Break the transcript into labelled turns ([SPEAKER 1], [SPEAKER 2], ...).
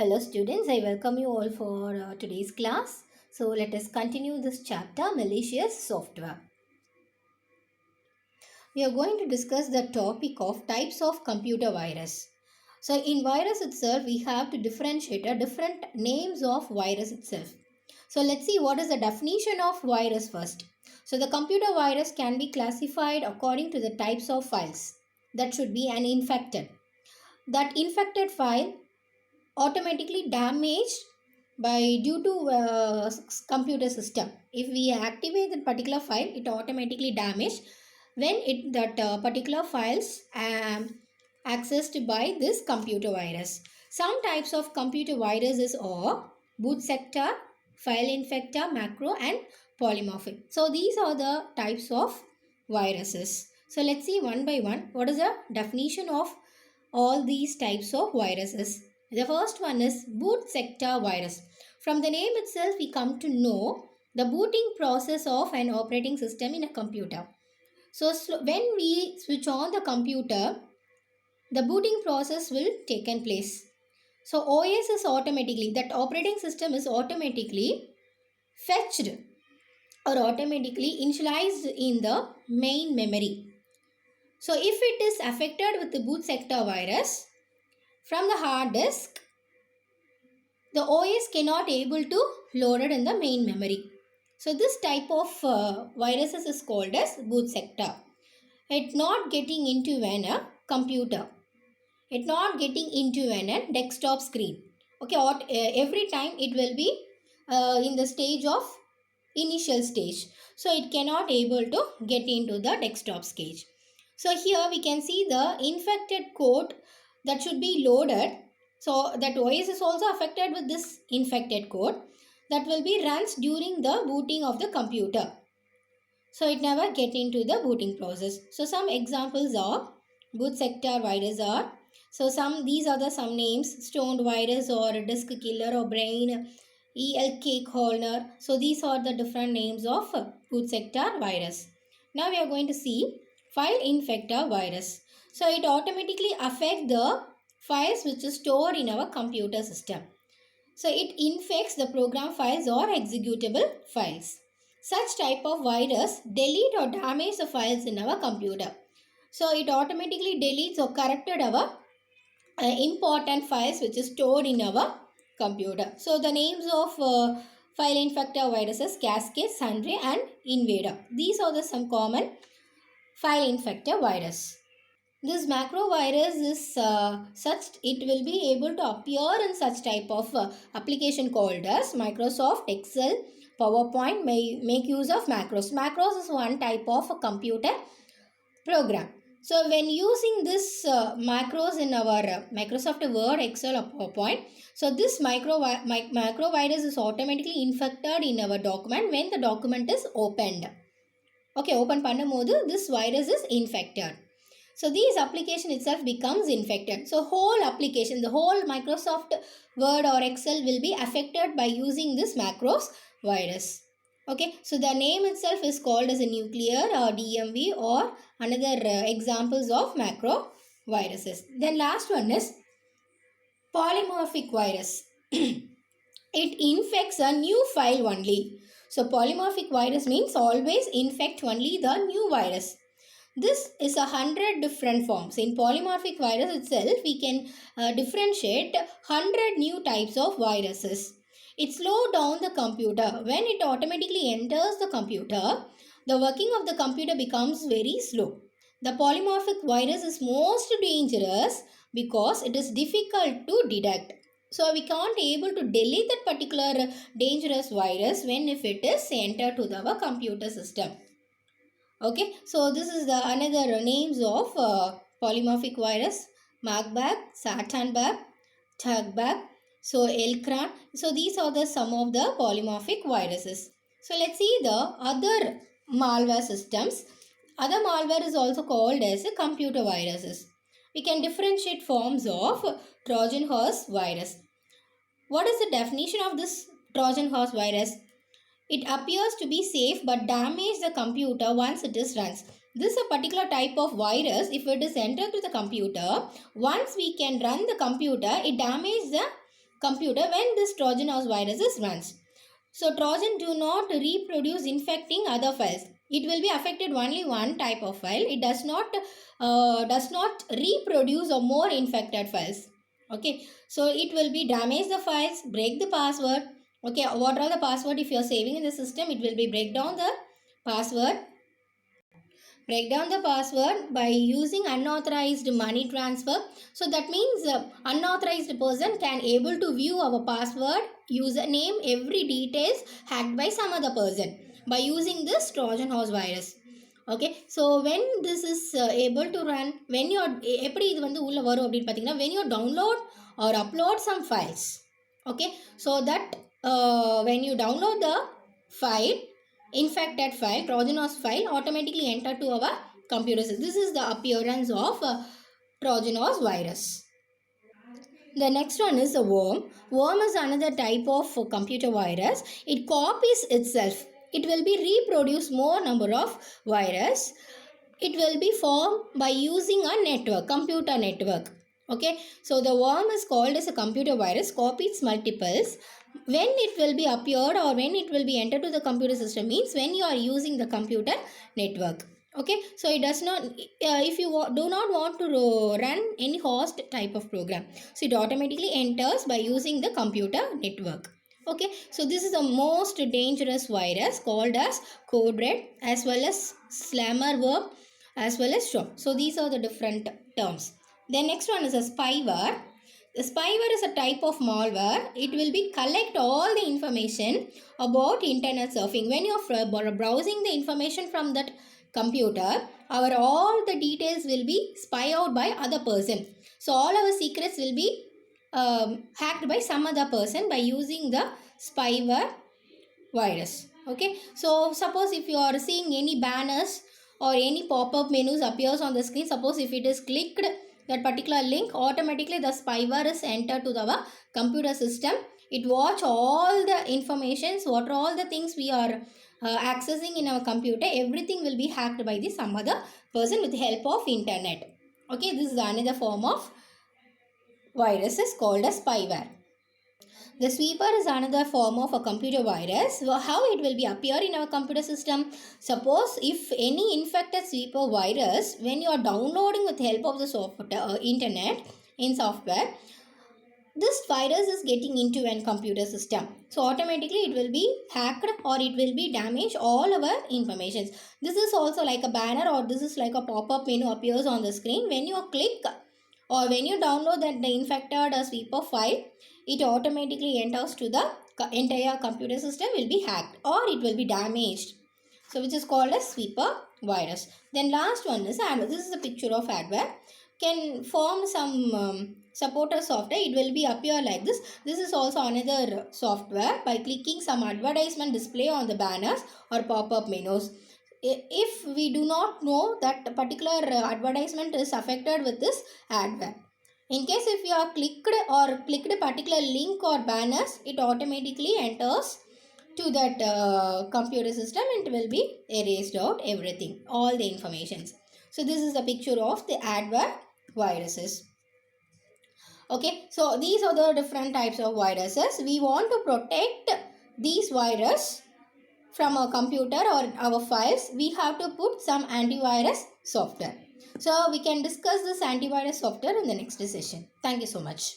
[SPEAKER 1] Hello students, I welcome you all for today's class. So let us continue this chapter, malicious software. We are going to discuss the topic of types of computer virus. So in virus itself, we have to differentiate different names of virus itself. So let's see what is the definition of virus first. So the computer virus can be classified according to the types of files. That should be an infected. That infected file automatically damaged by due to computer system. If we activate that particular file, it automatically damaged when that particular files accessed by this computer virus. Some types of computer viruses are boot sector, file infector, macro and polymorphic. So these are the types of viruses. So let's see one by one what is the definition of all these types of viruses. The first one is boot sector virus. From the name itself, we come to know the booting process of an operating system in a computer. So when we switch on the computer, the booting process will take place. So OS is automatically, that operating system is automatically fetched or automatically initialized in the main memory. So if it is affected with the boot sector virus, from the hard disk, the OS cannot able to load it in the main memory. So this type of viruses is called as boot sector. It not getting into a computer. It not getting into a desktop screen. Okay, every time it will be in the stage of initial stage. So it cannot able to get into the desktop stage. So here we can see the infected code that should be loaded. So that OS is also affected with this infected code that will be runs during the booting of the computer. So it never get into the booting process. So some examples are boot sector virus are. So these are the some names: stoned virus or disk killer or brain, ELK corner. So these are the different names of boot sector virus. Now we are going to see file infector virus. So it automatically affects the files which is stored in our computer system. So it infects the program files or executable files. Such type of virus delete or damage the files in our computer. So it automatically deletes or corrupted our important files which is stored in our computer. So the names of file infector viruses: Cascade, Sundry and Invader. These are the some common file infector virus. This macro virus is such, it will be able to appear in such type of application called as Microsoft Excel, PowerPoint may make use of macros. Macros is one type of a computer program. So when using this macros in our Microsoft Word, Excel or PowerPoint, so this macro virus is automatically infected in our document when the document is opened. Okay, open pannamodu, this virus is infected. So this application itself becomes infected. So whole application, the whole Microsoft Word or Excel will be affected by using this macros virus. Okay, so the name itself is called as a nuclear or DMV or another examples of macro viruses. Then last one is polymorphic virus. It infects a new file only. So polymorphic virus means always infect only the new virus. This is 100 different forms. In polymorphic virus itself, we can differentiate 100 new types of viruses. It slows down the computer. When it automatically enters the computer, the working of the computer becomes very slow. The polymorphic virus is most dangerous because it is difficult to detect. So we can't able to delete that particular dangerous virus when if it is entered to our computer system. Okay, so this is the another names of polymorphic virus: Macbag, Satanbag, Tugbag, so Elcran. So these are the some of the polymorphic viruses. So let's see the other malware systems. Other malware is also called as computer viruses. We can differentiate forms of Trojan horse virus. What is the definition of this Trojan horse virus? It appears to be safe but damage the computer once it is runs. This is a particular type of virus. If it is entered to the computer, once we can run the computer, it damages the computer when this Trojan horse viruses runs. So Trojan do not reproduce infecting other files. It will be affected only one type of file. It does not reproduce or more infected files. Okay, so it will be damage the files, break the password. Okay, what are the password if you are saving in the system? It will be break down the password. Break down the password by using unauthorized money transfer. So that means unauthorized person can able to view our password, username, every details hacked by some other person by using this Trojan horse virus. Okay, so when this is able to run, when you எப்படி இது வந்து உள்ள வரும் அப்படின்னு பார்த்தீங்கன்னா when you download or upload some files. Okay, so that when you download the file, infected file, Trojan horse file automatically enter to our computers. This is the appearance of Trojan horse virus. The next one is a worm. Worm is another type of computer virus. It copies itself. It will be reproduce more number of virus. It will be formed by using a network, computer network. Okay, so the worm is called as a computer virus, copies multiples. When it will be appeared or when it will be entered to the computer system means when you are using the computer network. Okay, so it does not, if you do not want to run any host type of program, so it automatically enters by using the computer network. Okay, so this is the most dangerous virus called as code red as well as slammer worm as well as shop. So these are the different terms. The next one is a spyware. The spyware is a type of malware. It will be collect all the information about internet surfing. When you are browsing the information from that computer, all the details will be spy out by other person. So all our secrets will be hacked by some other person by using the spyware virus. Okay, so suppose if you are seeing any banners or any pop-up menus appears on the screen, suppose if it is clicked that particular link, automatically the spyware is entered to our computer system. It watch all the informations, what are all the things we are accessing in our computer, everything will be hacked by some other person with the help of internet. Okay, this is another form of virus is called as spyware. The sweeper is another form of a computer virus. How it will be appear in our computer system? Suppose if any infected sweeper virus, when you are downloading with the help of the software, internet in software, this virus is getting into a computer system. So automatically it will be hacked or it will be damaged all our informations. This is also like a banner or this is like a pop-up menu appears on the screen. When you click or when you download that the infected sweeper file, it automatically enters to the entire computer system will be hacked or it will be damaged. So which is called as sweeper virus. Then last one is adware. This is a picture of adware. Can form some supporter software. It will be appear like this. This is also another software by clicking some advertisement display on the banners or pop-up menus. If we do not know that particular advertisement is affected with this adware. In case if you are clicked a particular link or banners, it automatically enters to that computer system and it will be erased out everything, all the informations. So this is a picture of the adware viruses. Okay, so these are the different types of viruses. We want to protect these viruses from our computer or our files. We have to put some antivirus software. So we can discuss this antivirus software in the next session. Thank you so much.